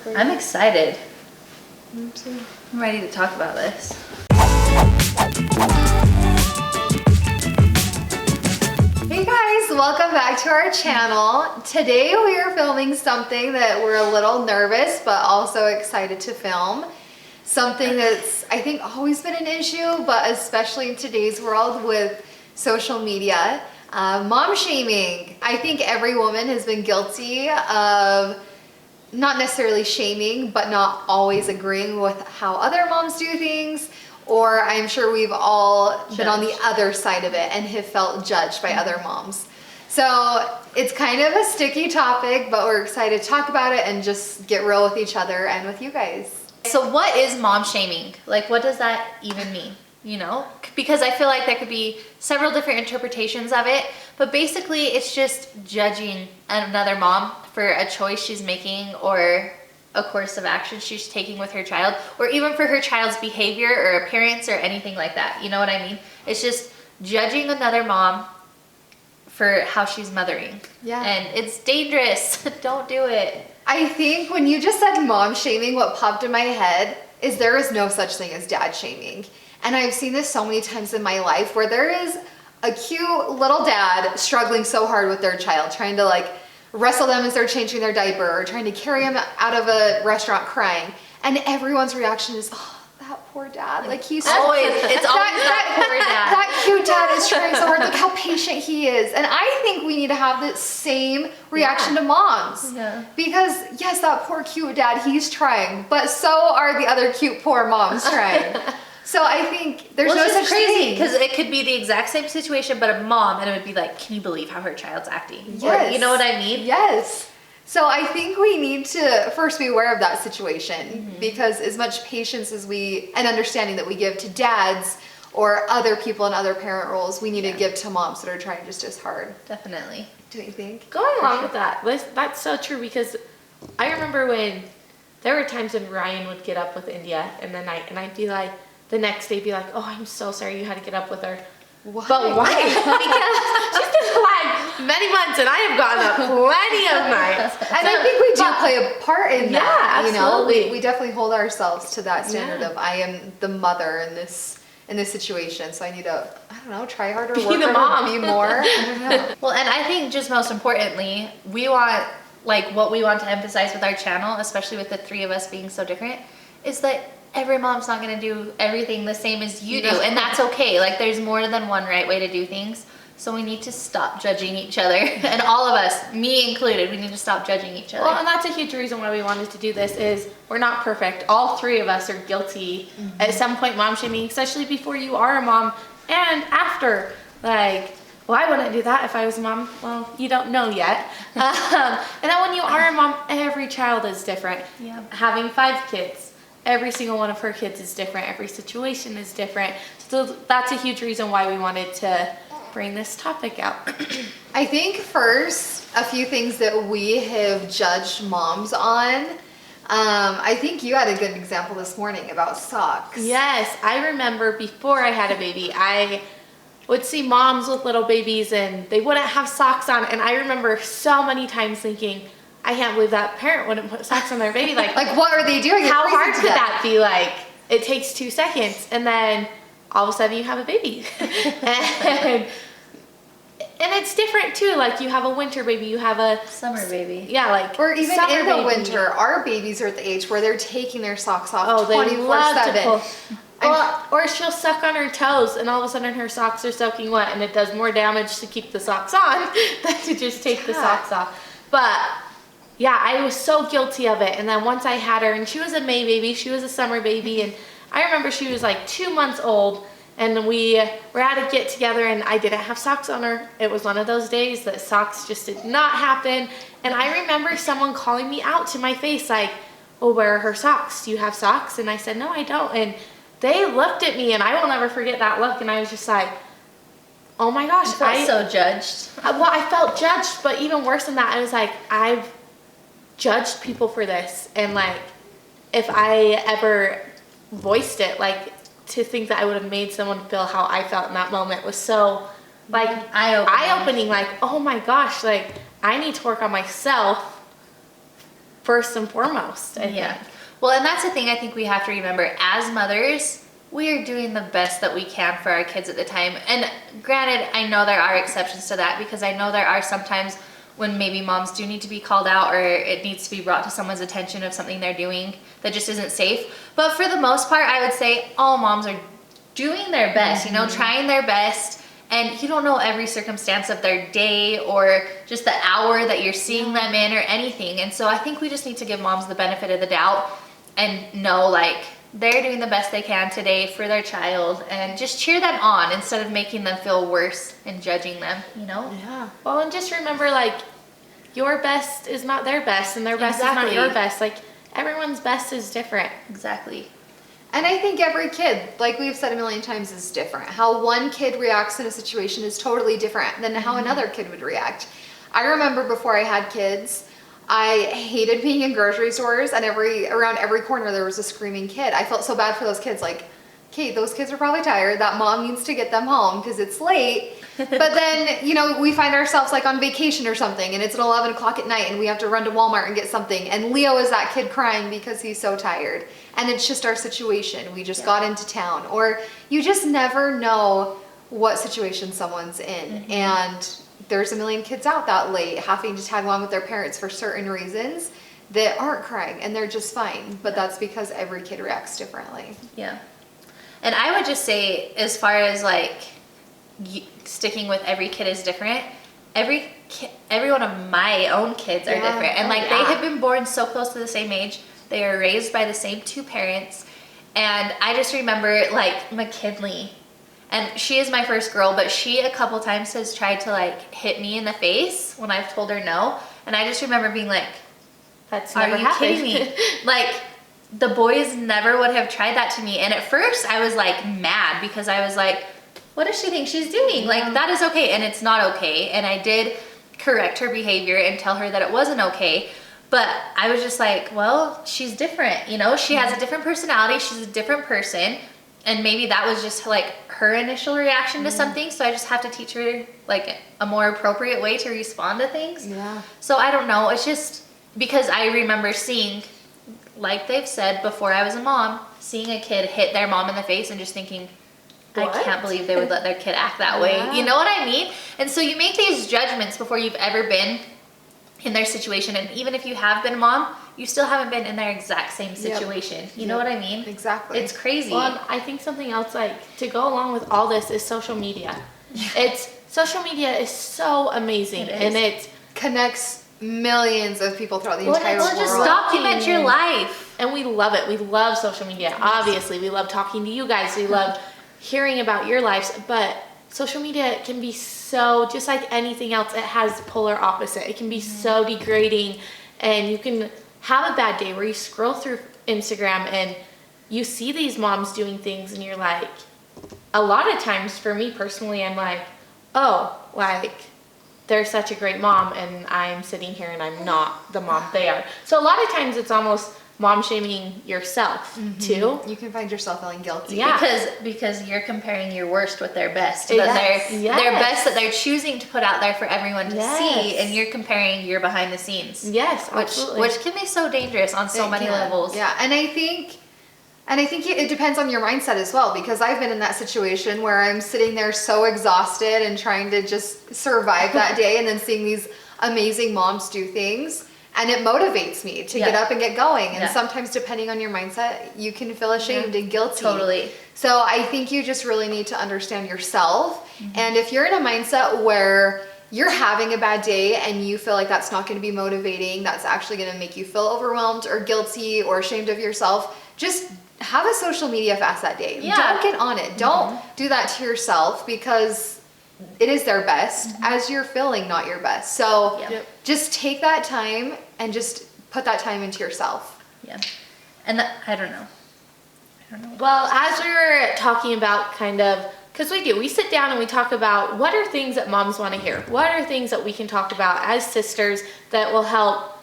for you. I'm excited. Me too. I'm ready to talk about this. Hey guys, welcome back to our channel. Today we are filming something that we're a little nervous but also excited to film. Something that's, I think, always been an issue, but especially in today's world with social media, mom shaming. I think every woman has been guilty of not necessarily shaming, but not always agreeing with how other moms do things. Or I'm sure we've all been on the other side of it and have felt judged by other moms. So it's kind of a sticky topic, but we're excited to talk about it and just get real with each other and with you guys. So what is mom shaming? Like, what does that even mean? You know, because I feel like there could be several different interpretations of it, but basically it's just judging another mom for a choice she's making or a course of action she's taking with her child, or even for her child's behavior or appearance or anything like that. You know what I mean? It's just judging another mom for how she's mothering. Yeah. And it's dangerous. Don't do it. I think when you just said mom shaming, what popped in my head is there is no such thing as dad shaming. And I've seen this so many times in my life where there is a cute little dad struggling so hard with their child, trying to like wrestle them as they're changing their diaper or trying to carry them out of a restaurant crying. And everyone's reaction is, oh, that poor dad. Like he's always, it's always that poor dad. That cute dad is trying so hard. Look how patient he is. And I think we need to have the same reaction to moms. Yeah. Because yes, that poor cute dad, he's trying, but so are the other cute poor moms trying. So I think there's no such thing. Because it could be the exact same situation, but a mom, and it would be like, can you believe how her child's acting? Yes. Or, you know what I mean? Yes. So I think we need to first be aware of that situation, because as much patience as and understanding that we give to dads or other people in other parent roles, we need to give to moms that are trying just as hard. Definitely. Do you think? Going along with that, that's so true, because I remember when there were times when Ryan would get up with India in the night, and I'd be like, the next day be like, oh, I'm so sorry you had to get up with her. Why? But why? Because she's been alive many months and I have gotten up plenty of nights. And I think we do play a part in that. You know, absolutely. we definitely hold ourselves to that standard Yeah. of I am the mother in this situation, so I need to, I don't know, try harder, Be work the harder, mom. be more. I don't know. Well, and I think just most importantly, we want, like, what we want to emphasize with our channel, especially with the three of us being so different, is that every mom's not going to do everything the same as you do, and that's okay. Like, there's more than one right way to do things, so we need to stop judging each other. And all of us, me included, we need to stop judging each other. Well, and that's a huge reason why we wanted to do this is we're not perfect. All three of us are guilty at some point mom shaming, especially before you are a mom and after. Like, well, I wouldn't do that if I was a mom. Well, you don't know yet. And then when you are a mom, every child is different. Yeah. Having 5 kids, every single one of her kids is different. Every situation is different. So that's a huge reason why we wanted to bring this topic out. I think first, a few things that we have judged moms on. I think you had a good example this morning about socks. Yes, I remember before I had a baby, I would see moms with little babies and they wouldn't have socks on. And I remember so many times thinking, I can't believe that parent wouldn't put socks on their baby. Like what are they doing? How hard could that be? Like, it takes 2 seconds and then all of a sudden you have a baby. and it's different too. Like, you have a winter baby, you have a Summer baby. Yeah, like, or even summer in the baby. winter, our babies are at the age where they're taking their socks off Oh, they love to 24/7. pull. Or she'll suck on her toes and all of a sudden her socks are soaking wet and it does more damage to keep the socks on than to just take the socks off. But yeah, I was so guilty of it. And then once I had her, and she was a May baby, she was a summer baby, and I remember she was like 2 months old, and we were at a get together and I didn't have socks on her. It was one of those days that socks just did not happen. And I remember someone calling me out to my face like, oh, where are her socks? Do you have socks? And I said, no, I don't. And they looked at me and I will never forget that look. And I was just like, oh my gosh. I felt so judged. Well, I felt judged, but even worse than that, I was like, I've judged people for this. And like, if I ever voiced it, like, to think that I would have made someone feel how I felt in that moment was so like eye-opening. Like, oh my gosh, like, I need to work on myself first and foremost, I think. Well, and that's the thing I think we have to remember. As mothers, we are doing the best that we can for our kids at the time. And granted, I know there are exceptions to that, because I know there are sometimes when maybe moms do need to be called out, or it needs to be brought to someone's attention of something they're doing that just isn't safe. But for the most part, I would say all moms are doing their best, you know, trying their best. And you don't know every circumstance of their day or just the hour that you're seeing them in or anything. And so I think we just need to give moms the benefit of the doubt and know, like, they're doing the best they can today for their child, and just cheer them on instead of making them feel worse and judging them, you know? Yeah. Well, and just remember, like, your best is not their best, and their best is not your best. Like, everyone's best is different. Exactly. And I think every kid, like we've said a million times, is different. How one kid reacts in a situation is totally different than how another kid would react. I remember before I had kids, I hated being in grocery stores, and around every corner there was a screaming kid. I felt so bad for those kids. Like, Kate, those kids are probably tired. That mom needs to get them home because it's late. But then, you know, we find ourselves like on vacation or something, and it's at 11 o'clock at night, and we have to run to Walmart and get something. And Leo is that kid crying because he's so tired. And it's just our situation. We just got into town. Or you just never know what situation someone's in. And there's a million kids out that late having to tag along with their parents for certain reasons that aren't crying, and they're just fine. But that's because every kid reacts differently. Yeah. And I would just say, as far as like sticking with every kid is different, every one of my own kids are different. And like they have been born so close to the same age. They are raised by the same two parents. And I just remember like McKinley, and she is my first girl, but she a couple times has tried to like hit me in the face when I've told her no. And I just remember being like, That's are never you happened. kidding me? Like, the boys never would have tried that to me. And at first I was like mad, because I was like, what does she think she's doing? Like, that is okay, and it's not okay. And I did correct her behavior and tell her that it wasn't okay. But I was just like, well, she's different, you know? She has a different personality. She's a different person. And maybe that was just like her initial reaction to something. So I just have to teach her like a more appropriate way to respond to things. Yeah. So I don't know. It's just because I remember seeing, like they've said, before I was a mom, seeing a kid hit their mom in the face and just thinking, What? I can't believe they would let their kid act that way. You know what I mean? And so you make these judgments before you've ever been in their situation. And even if you have been a mom, you still haven't been in their exact same situation. You know what I mean? Exactly. It's crazy. Well, I think something else like to go along with all this is social media. Social media is so amazing, and it connects millions of people throughout the entire world. Just document your life. And we love it. We love social media. Obviously, we love talking to you guys. We love hearing about your lives, but social media can be so, just like anything else, it has polar opposite. It can be so degrading, and you can have a bad day where you scroll through Instagram and you see these moms doing things, and you're like, a lot of times for me personally, I'm like, oh, like they're such a great mom, and I'm sitting here and I'm not the mom they are. So a lot of times it's almost mom shaming yourself too. You can find yourself feeling guilty. Yeah. Because you're comparing your worst with their best. Yes. Their best that they're choosing to put out there for everyone to Yes. see, and you're comparing your behind the scenes. Yes, absolutely. Which can be so dangerous on so many levels. Yeah, and I think it depends on your mindset as well, because I've been in that situation where I'm sitting there so exhausted and trying to just survive that day, and then seeing these amazing moms do things, and it motivates me to get up and get going. And sometimes, depending on your mindset, you can feel ashamed and guilty. Totally. So I think you just really need to understand yourself. And if you're in a mindset where you're having a bad day and you feel like that's not going to be motivating, that's actually going to make you feel overwhelmed or guilty or ashamed of yourself, just have a social media fast that day. Don't get on it. Don't do that to yourself, because it is their best as you're feeling not your best. So just take that time and just put that time into yourself. Yeah. And I don't know. Well, as we were talking about kind of, because we sit down and we talk about what are things that moms want to hear? What are things that we can talk about as sisters that will help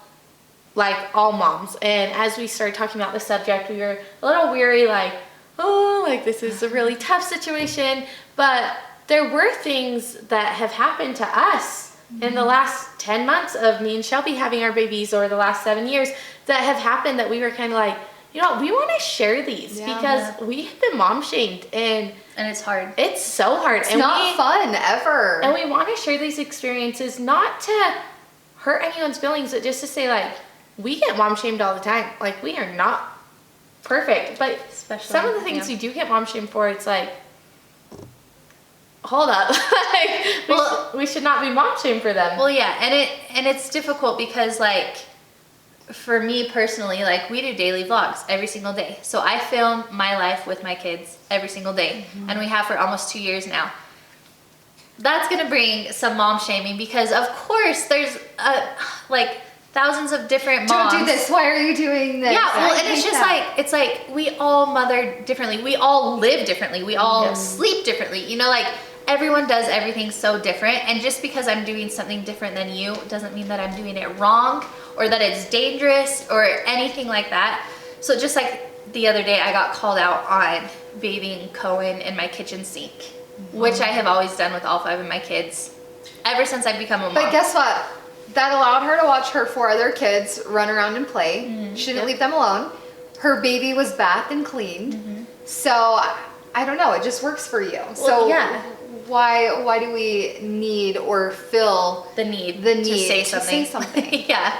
like all moms? And as we started talking about the subject, we were a little weary, like, oh, like this is a really tough situation. But there were things that have happened to us in the last 10 months of me and Shelby having our babies, or the last 7 years, that have happened that we were kind of like, you know, we want to share these because we have been mom shamed and it's hard. It's so hard. It's not fun ever. And we want to share these experiences not to hurt anyone's feelings, but just to say like, we get mom shamed all the time. Like we are not perfect, but especially some of the things we do get mom shamed for, it's like, hold up, like, we should not be mom shamed for them. Well, yeah, and it's difficult because like, for me personally, like we do daily vlogs every single day. So I film my life with my kids every single day, and we have for almost 2 years now. That's gonna bring some mom shaming because of course there's like thousands of different moms. Don't do this. Why are you doing this? Yeah, well, and it's just like, it's like we all mother differently. We all live differently. We all sleep differently. You know, like everyone does everything so different. And just because I'm doing something different than you doesn't mean that I'm doing it wrong or that it's dangerous or anything like that. So just like the other day, I got called out on bathing Cohen in my kitchen sink, which I have always done with all 5 of my kids ever since I've become a mom. But guess what? That allowed her to watch her 4 other kids run around and play. She didn't leave them alone. Her baby was bathed and cleaned. So I don't know. It just works for you. Well, so yeah. Why do we need or feel the need to say something? Yeah.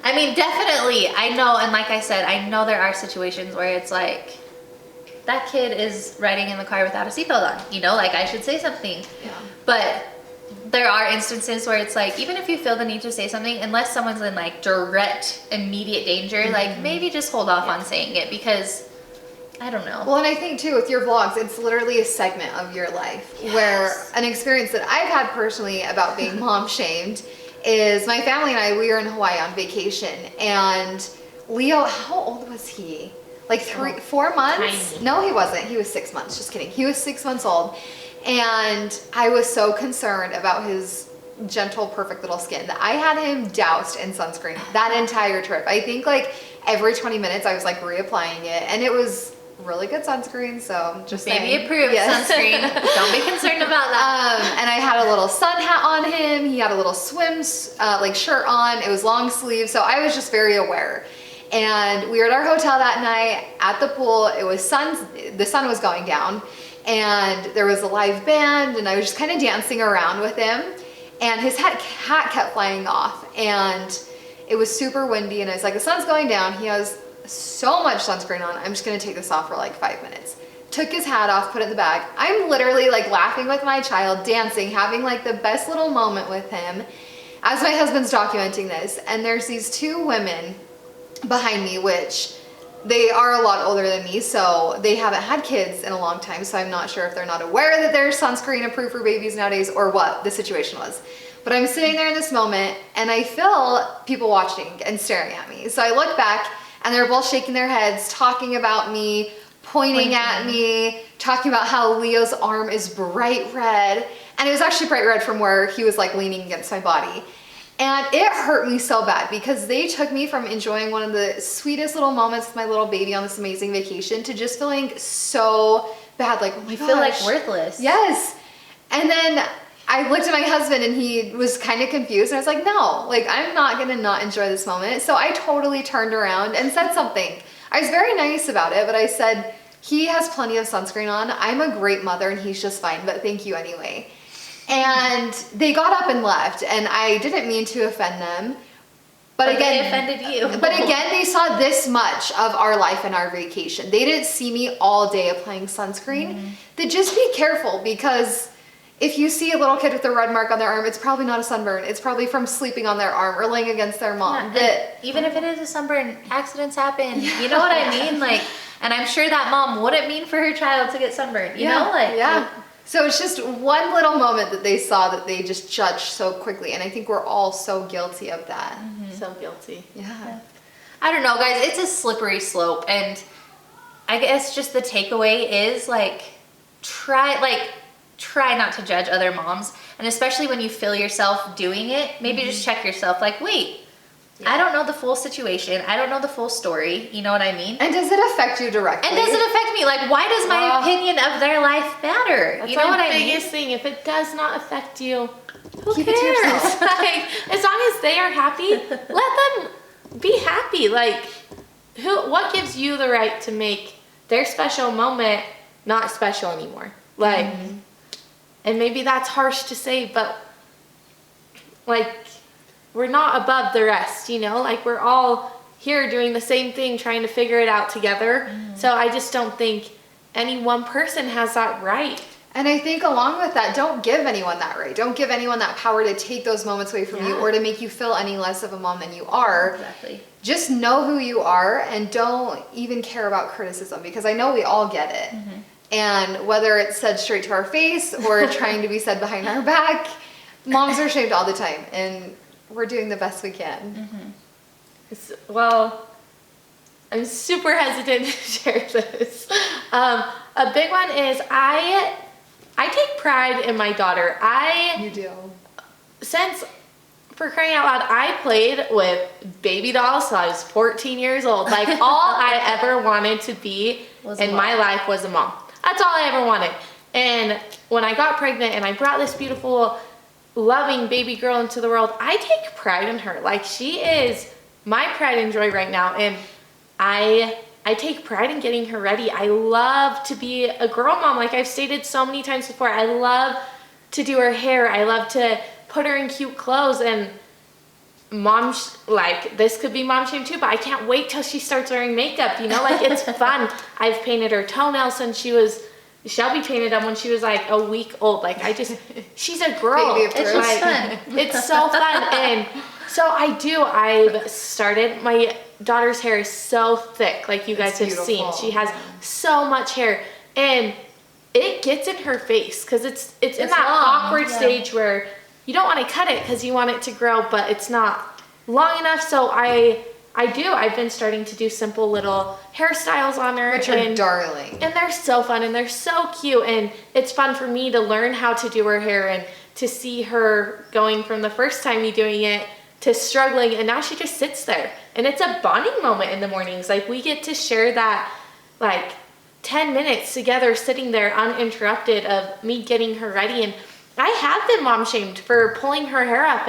I mean, definitely. I know, and like I said, I know there are situations where it's like, that kid is riding in the car without a seatbelt on. You know, like I should say something. Yeah. But there are instances where it's like, even if you feel the need to say something, unless someone's in like direct, immediate danger, like maybe just hold off on saying it because I don't know. Well, and I think too with your vlogs, it's literally a segment of your life where an experience that I've had personally about being mom shamed is my family and I, we were in Hawaii on vacation, and Leo, how old was he? Like 4 months? Tiny. No, he wasn't. He was 6 months. Just kidding. He was 6 months old. And I was so concerned about his gentle, perfect little skin that I had him doused in sunscreen that entire trip. I think like every 20 minutes I was like reapplying it, and it was really good sunscreen, so just baby saying. approved sunscreen. Don't be concerned about that. And I had a little sun hat on him. He had a little like shirt on. It was long sleeve, so I was just very aware. And we were at our hotel that night at the pool. It was the sun was going down, and there was a live band, and I was just kind of dancing around with him, and his hat kept flying off, and it was super windy, and I was like, the sun's going down. He has so much sunscreen on. I'm just gonna take this off for like 5 minutes. Took his hat off, put it in the bag. I'm literally like laughing with my child, dancing, having like the best little moment with him as my husband's documenting this. And there's these 2 women behind me, which they are a lot older than me, so they haven't had kids in a long time, so I'm not sure if they're not aware that there's sunscreen approved for babies nowadays or what the situation was. But I'm sitting there in this moment, and I feel people watching and staring at me. So I look back, and they're both shaking their heads, talking about me, pointing at me, talking about how Leo's arm is bright red. And it was actually bright red from where he was like leaning against my body. And it hurt me so bad because they took me from enjoying one of the sweetest little moments with my little baby on this amazing vacation to just feeling so bad, like, oh my gosh. You feel like worthless. Yes. And then I looked at my husband and he was kind of confused, and I was like, no, like I'm not gonna not enjoy this moment. So I totally turned around and said something. I was very nice about it, but I said, he has plenty of sunscreen on. I'm a great mother and he's just fine, but thank you anyway. And they got up and left, and I didn't mean to offend them. But again, they offended you. But again, they saw this much of our life and our vacation. They didn't see me all day applying sunscreen. Then just be careful, because if you see a little kid with a red mark on their arm, it's probably not a sunburn. It's probably from sleeping on their arm or laying against their mom. Yeah, even if it is a sunburn, accidents happen. You know what I mean? Like, and I'm sure that mom wouldn't mean for her child to get sunburned. You know, like yeah. So it's just one little moment that they saw that they just judged so quickly, and I think we're all so guilty of that. So guilty. Yeah. I don't know, guys. It's a slippery slope, and I guess just the takeaway is like try not to judge other moms, and especially when you feel yourself doing it, maybe just check yourself. Like, wait. I don't know the full situation. I don't know the full story. You know what I mean? And does it affect you directly? And does it affect me? Like, why does my opinion of their life matter? That's you know what I mean? the biggest thing. If it does not affect you, who Keep it to cares? yourself. Like, as long as they are happy, let them be happy. Like, what gives you the right to make their special moment not special anymore? Like, and maybe that's harsh to say, but like, we're not above the rest, you know? Like, we're all here doing the same thing, trying to figure it out together. So I just don't think any one person has that right. And I think along with that, don't give anyone that right. Don't give anyone that power to take those moments away from you or to make you feel any less of a mom than you are. Exactly. Just know who you are and don't even care about criticism, because I know we all get it. And whether it's said straight to our face or trying to be said behind our back, moms are shamed all the time, and we're doing the best we can. Well, I'm super hesitant to share this. A big one is I take pride in my daughter. You do. Since, for crying out loud, I played with baby dolls till I was 14 years old. Like, all I ever wanted to be in my life was a mom. That's all I ever wanted. And when I got pregnant and I brought this beautiful, loving baby girl into the world, I take pride in her. Like, she is my pride and joy right now. And I take pride in getting her ready. I love to be a girl mom. Like I've stated so many times before, I love to do her hair. I love to put her in cute clothes. And mom, like, this could be mom shame too, but I can't wait till she starts wearing makeup, you know? Like, it's fun. I've painted her toenails since Shelby painted them when she was like a week old. Like, she's a girl. Baby, it's just fun. It's so fun. And so I've started, my daughter's hair is so thick, like you guys have seen. She has so much hair, and it gets in her face because it's in that awkward stage where you don't want to cut it because you want it to grow, but it's not long enough. So I've been starting to do simple little hairstyles on her. Which are darling. And they're so fun and they're so cute, and it's fun for me to learn how to do her hair and to see her going from the first time me doing it to struggling, and now she just sits there. And it's a bonding moment in the mornings. Like, we get to share that, like, 10 minutes together sitting there uninterrupted of me getting her ready. And I have been mom shamed for pulling her hair up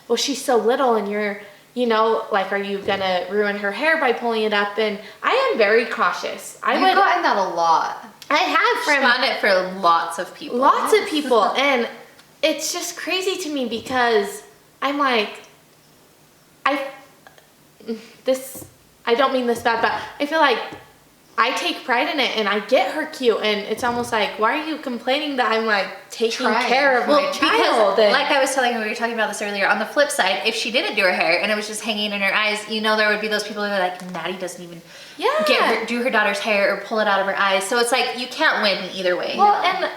well, she's so little and you're, you know, like, are you gonna ruin her hair by pulling it up? And I am very cautious. You've gotten that a lot. I have She's gotten it for lots of people. Lots of people. And it's just crazy to me because I'm like, I don't mean this bad, but I feel like I take pride in it and I get her cute, and it's almost like, why are you complaining that I'm like taking care of my child? Because, like I was telling you, we were talking about this earlier, on the flip side, if she didn't do her hair and it was just hanging in her eyes, you know, there would be those people who are like, Maddie doesn't even do her daughter's hair or pull it out of her eyes. So it's like, you can't win either way. Well, and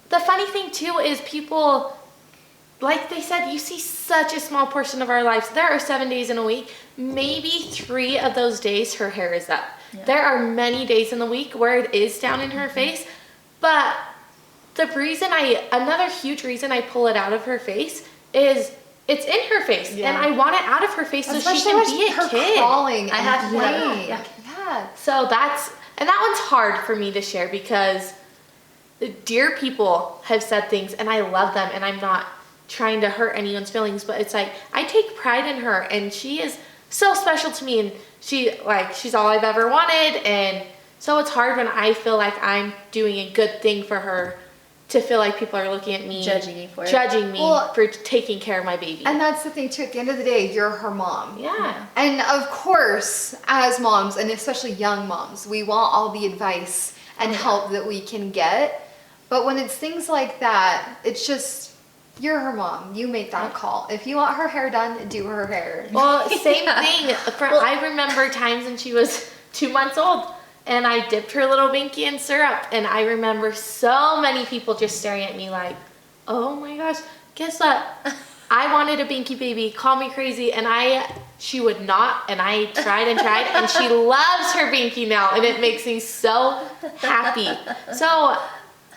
the funny thing too is people, like they said, you see such a small portion of our lives. There are 7 days in a week. Maybe 3 of those days her hair is up. Yeah. There are many days in the week where it is down in her face. But another huge reason I pull it out of her face is it's in her face. Yeah. And I want it out of her face so she can be a kid. Crawling. I have to yeah. So that one's hard for me to share because dear people have said things and I love them and I'm not trying to hurt anyone's feelings, but it's like I take pride in her and she is so special to me, and she's all I've ever wanted. And so it's hard when I feel like I'm doing a good thing for her to feel like people are looking at me, judging me for taking care of my baby. And that's the thing too, at the end of the day, you're her mom. Yeah. And of course, as moms, and especially young moms, we want all the advice and help that we can get. But when it's things like that, it's just, you're her mom. You make that call. If you want her hair done, do her hair. Well, same thing. I remember times when she was 2 months old and I dipped her little binky in syrup, and I remember so many people just staring at me like, oh my gosh, guess what? I wanted a binky baby. Call me crazy. And she would not, and I tried and she loves her binky now, and it makes me so happy. So,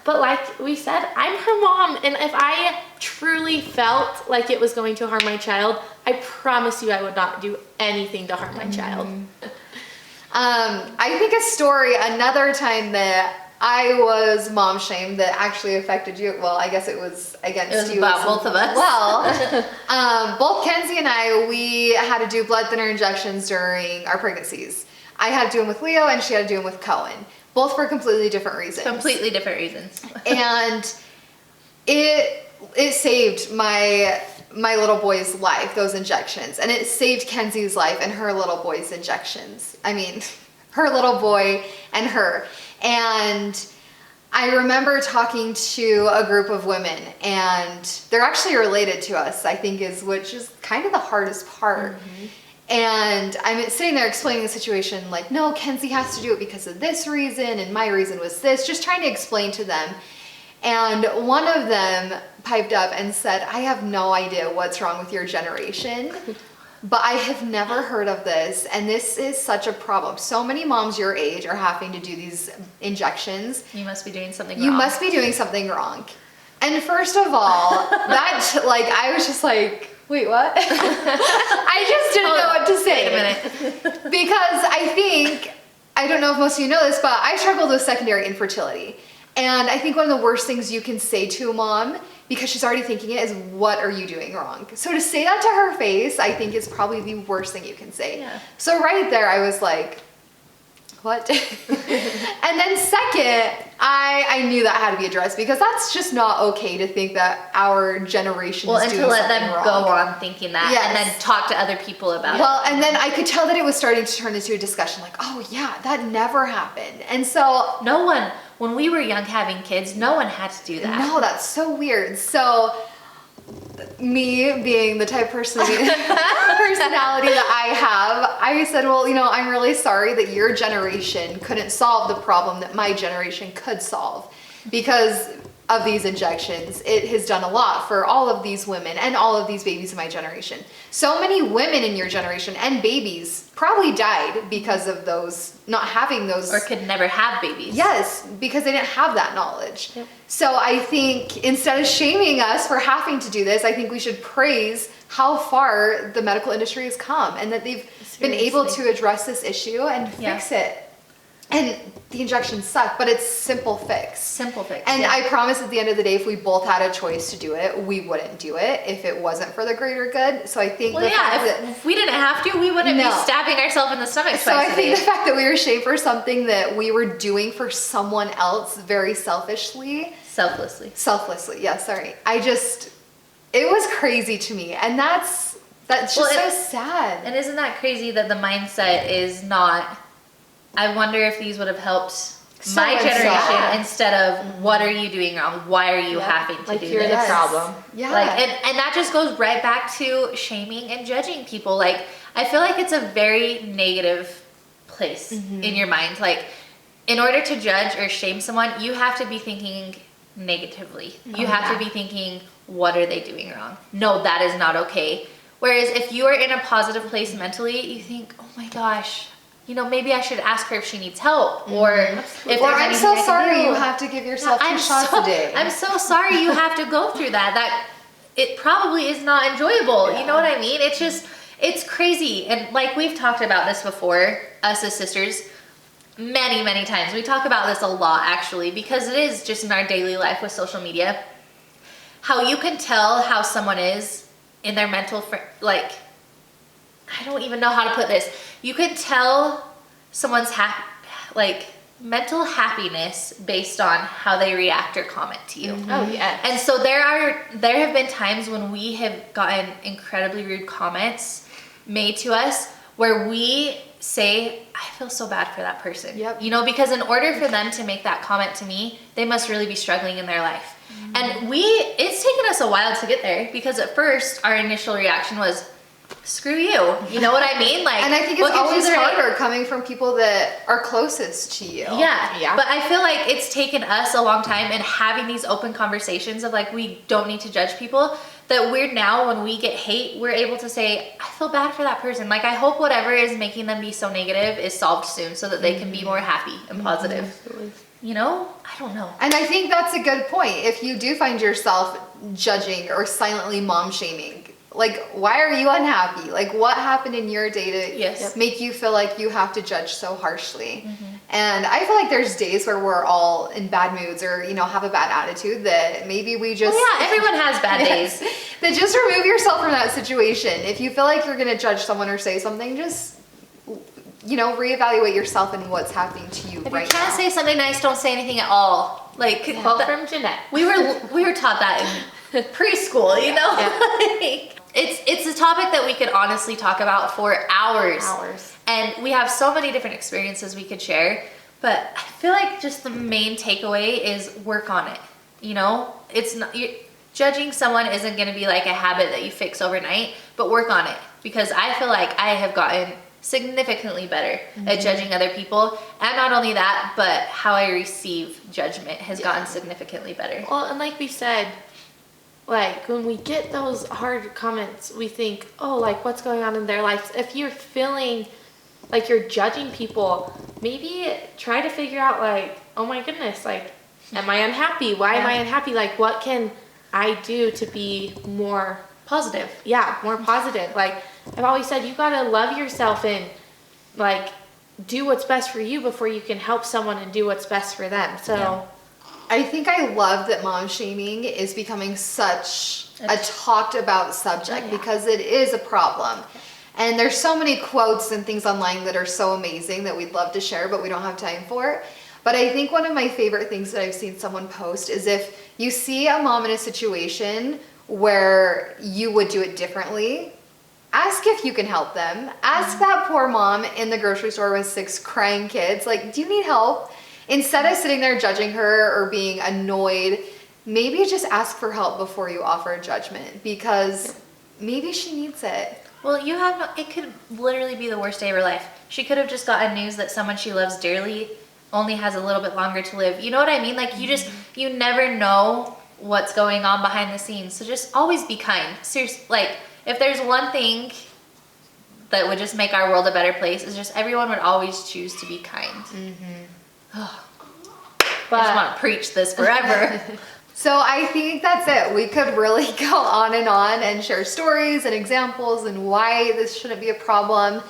but like we said, I'm her mom, and if I truly felt like it was going to harm my child, I promise you I would not do anything to harm my child. I think a story, another time that I was mom shamed that actually affected you. Well, I guess it was against you. About both of us. Well, both Kenzie and I, we had to do blood thinner injections during our pregnancies. I had to do them with Leo and she had to do them with Cohen. Both for completely different reasons. Completely different reasons. And it saved my little boy's life, those injections. And it saved Kenzie's life and her little boy's injections. I mean, her little boy and her. And I remember talking to a group of women, and they're actually related to us, I think, which is kind of the hardest part. Mm-hmm. And I'm sitting there explaining the situation like, no, Kenzie has to do it because of this reason, and my reason was this, just trying to explain to them. And one of them piped up and said, I have no idea what's wrong with your generation, but I have never heard of this, and this is such a problem. So many moms your age are having to do these injections. You must be doing something wrong. You must be doing something wrong. And first of all, that, like, I was just like, wait, what? I just didn't know what to say. Wait a minute. Because I think, I don't know if most of you know this, but I struggled with secondary infertility. And I think one of the worst things you can say to a mom, because she's already thinking it, is what are you doing wrong? So to say that to her face, I think is probably the worst thing you can say. Yeah. So right there, I was like, what? And then second, I knew that had to be addressed, because that's just not okay to think that our generation is doing something wrong. Well, and to let them go on thinking that, Yes. and then talk to other people about it. Well, and then I could tell that it was starting to turn into a discussion like, oh yeah, that never happened. And so no one, when we were young having kids, no one had to do that. no, that's so weird. So me being the type of personality that I have, I said, well, I'm really sorry that your generation couldn't solve the problem that my generation could solve because of these injections. It has done a lot for all of these women and all of these babies in my generation. So many women in your generation and babies probably died because of those, not having those. Or could never have babies. Yes, because they didn't have that knowledge. Yep. So I think instead of shaming us for having to do this, I think we should praise how far the medical industry has come and that they've been able to address this issue and fix it. And the injections suck, but it's simple fix. Simple fix. And I promise at the end of the day, if we both had a choice to do it, we wouldn't do it if it wasn't for the greater good. So I think if we didn't have to, we wouldn't be stabbing ourselves in the stomach. So I think the fact that we were shamed for something that we were doing for someone else very selfishly. Selflessly, yeah, sorry. It was crazy to me. And that's just so sad. And isn't that crazy that the mindset is not, I wonder if these would have helped my generation instead of what are you doing wrong? Why are you having to do this? You're the problem. Yeah. And that just goes right back to shaming and judging people. Like, I feel like it's a very negative place in your mind. Like, in order to judge or shame someone, you have to be thinking negatively. You have to be thinking, what are they doing wrong? No, that is not okay. Whereas if you are in a positive place mentally, you think, oh my gosh, maybe I should ask her if she needs help, or if there's I'm anything so I can sorry do. you have to give yourself 2 shots a day. I'm so sorry you have to go through that. That it probably is not enjoyable. Yeah. You know what I mean? It's crazy. And like we've talked about this before, us as sisters, many, many times. We talk about this a lot actually, because it is just in our daily life with social media. How you can tell how someone is in their mental, I don't even know how to put this. You can tell someone's mental happiness based on how they react or comment to you. Oh yeah. And so there have been times when we have gotten incredibly rude comments made to us where we say, I feel so bad for that person. Yep. Because in order for them to make that comment to me, they must really be struggling in their life. And it's taken us a while to get there, because at first our initial reaction was, screw you. You know what I mean? And I think it's always harder coming from people that are closest to you. Yeah. But I feel like it's taken us a long time, and having these open conversations of we don't need to judge people, that we're now, when we get hate, we're able to say, I feel bad for that person. I hope whatever is making them be so negative is solved soon so that they can be more happy and positive. Absolutely. I don't know. And I think that's a good point. If you do find yourself judging or silently mom shaming, like, why are you unhappy? Like, what happened in your day to Yes. make you feel like you have to judge so harshly? And I feel like there's days where we're all in bad moods or, you know, have a bad attitude that maybe we just... Well, yeah, everyone has bad days. That just remove yourself from that situation. If you feel like you're going to judge someone or say something, just, you know, reevaluate yourself and what's happening to you If right you're trying now. to say something nice, don't say anything at all. Like, Quote from Jeanette. we were taught that in preschool, you know? Like, it's a topic that we could honestly talk about for hours. And we have so many different experiences we could share, but I feel like just the main takeaway is work on it. You know, it's not judging someone isn't going to be like a habit that you fix overnight, but work on it, because I feel like I have gotten significantly better at judging other people, and not only that, but how I receive judgment has gotten significantly better. Well, and like we said, like when we get those hard comments, we think, oh, like what's going on in their lives? If you're feeling like you're judging people, maybe try to figure out like, oh my goodness, like, am I unhappy? Why am I unhappy? Like, what can I do to be more Positive. Yeah, more positive. Like I've always said, you gotta love yourself and like do what's best for you before you can help someone and do what's best for them. So I think I love that mom shaming is becoming such a talked about subject because it is a problem. And there's so many quotes and things online that are so amazing that we'd love to share, but we don't have time for. But I think one of my favorite things that I've seen someone post is if you see a mom in a situation where you would do it differently, ask if you can help them. Ask that poor mom in the grocery store with 6 crying kids, like, do you need help? Instead of sitting there judging her or being annoyed, maybe just ask for help before you offer a judgment, because maybe she needs it. Well, it could literally be the worst day of her life. She could have just gotten news that someone she loves dearly only has a little bit longer to live. You know what I mean? Like, you never know what's going on behind the scenes. So just always be kind. Seriously, like, if there's one thing that would just make our world a better place, is just everyone would always choose to be kind. But I just want to preach this forever. So I think that's it. We could really go on and share stories and examples and why this shouldn't be a problem.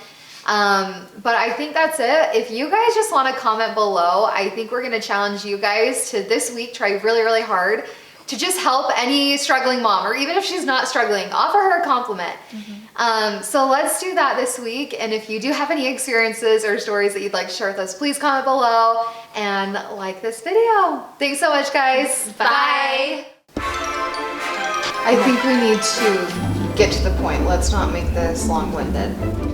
But I think that's it. If you guys just want to comment below, I think we're going to challenge you guys to this week try really, really hard to just help any struggling mom, or even if she's not struggling, offer her a compliment. So let's do that this week. And if you do have any experiences or stories that you'd like to share with us, please comment below and like this video. Thanks so much, guys. Bye. I think we need to get to the point. Let's not make this long-winded.